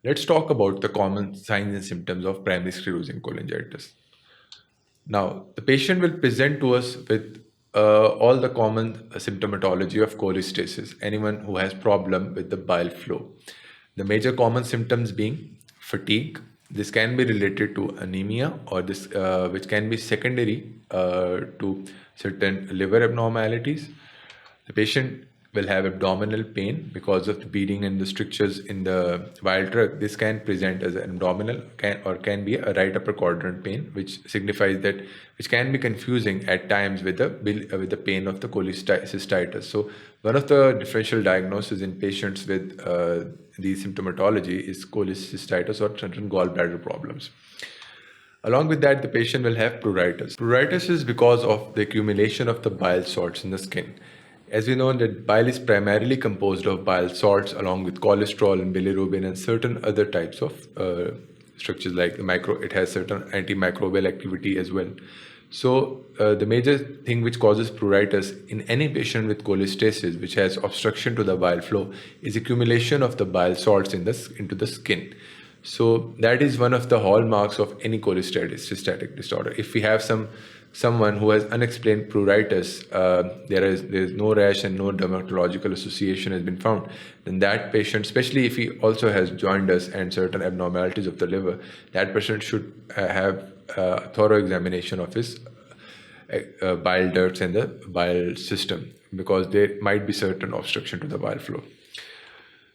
Let's talk about the common signs and symptoms of primary sclerosing cholangitis. Now, the patient will present to us with all the common symptomatology of cholestasis, anyone who has problem with the bile flow. The major common symptoms being fatigue. This can be related to anemia or this which can be secondary to certain liver abnormalities. The patient will have abdominal pain because of the bleeding and the strictures in the bile duct. This can present as an abdominal can be a right upper quadrant pain, which signifies that which can be confusing at times with the pain of the cholecystitis. So one of the differential diagnoses in patients with the symptomatology is cholecystitis or certain gallbladder problems. Along with that, the patient will have pruritus. Pruritus is because of the accumulation of the bile salts in the skin. As we know that bile is primarily composed of bile salts along with cholesterol and bilirubin and certain other types of structures like it has certain antimicrobial activity as well. So the major thing which causes pruritus in any patient with cholestasis, which has obstruction to the bile flow, is accumulation of the bile salts into the skin. So that is one of the hallmarks of any cholestatic disorder. If we have someone who has unexplained pruritus, there is no rash and no dermatological association has been found, then that patient, especially if he also has jaundice and certain abnormalities of the liver, that patient should have a thorough examination of his bile ducts and the bile system, because there might be certain obstruction to the bile flow.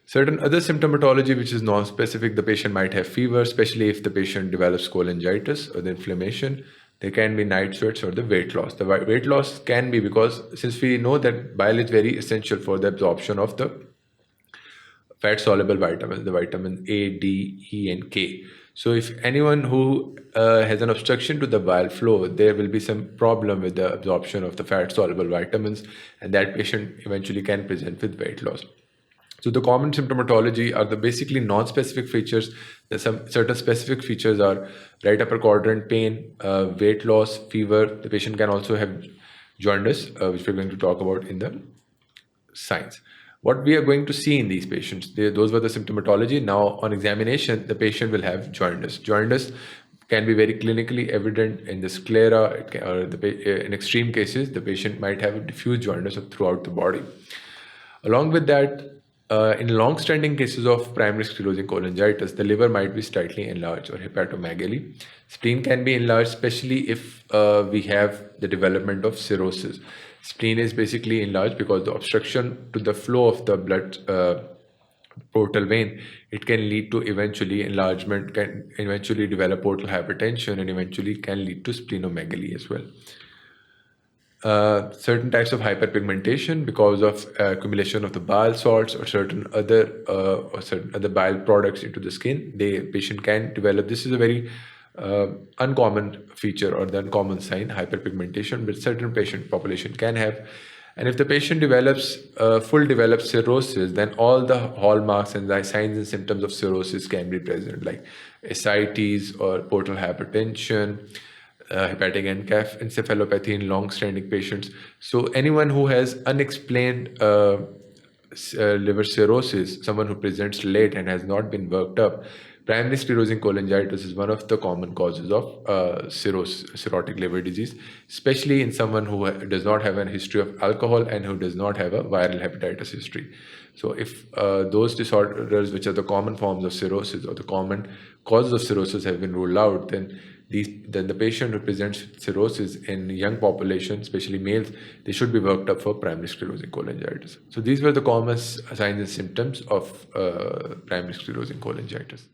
Certain other symptomatology which is non-specific, the patient might have fever, especially if the patient develops cholangitis or the inflammation. There can be night sweats or the weight loss. The weight loss can be because since we know that bile is very essential for the absorption of the fat-soluble vitamins, the vitamin A, D, E, and K. So if anyone who has an obstruction to the bile flow, there will be some problem with the absorption of the fat-soluble vitamins, and that patient eventually can present with weight loss. So the common symptomatology are the basically non-specific features. There's some certain specific features are right upper quadrant pain, weight loss, fever. The patient can also have jaundice, which we're going to talk about in the signs. What we are going to see in these patients, those were the symptomatology. Now on examination, the patient will have jaundice. Jaundice can be very clinically evident in the sclera, in extreme cases, the patient might have a diffuse jaundice throughout the body. Along with that, in long-standing cases of primary sclerosing cholangitis, the liver might be slightly enlarged or hepatomegaly. Spleen can be enlarged, especially if we have the development of cirrhosis. Spleen is basically enlarged because the obstruction to the flow of the blood portal vein, it can lead to eventually enlargement, can eventually develop portal hypertension, and eventually can lead to splenomegaly as well. Certain types of hyperpigmentation because of accumulation of the bile salts or certain other bile products into the skin. The patient can develop. This is a very uncommon feature or the uncommon sign, hyperpigmentation, but certain patient population can have. And if the patient develops full developed cirrhosis, then all the hallmarks and the signs and symptoms of cirrhosis can be present, like ascites or portal hypertension, hepatic encephalopathy in long-standing patients. So anyone who has unexplained liver cirrhosis, someone who presents late and has not been worked up, primary sclerosing cholangitis is one of the common causes of cirrhotic liver disease, especially in someone who does not have a history of alcohol and who does not have a viral hepatitis history. So if those disorders, which are the common forms of cirrhosis or the common causes of cirrhosis, have been ruled out, then the patient who presents with cirrhosis in young population, especially males, they should be worked up for primary sclerosing cholangitis. So these were the common signs and symptoms of primary sclerosing cholangitis.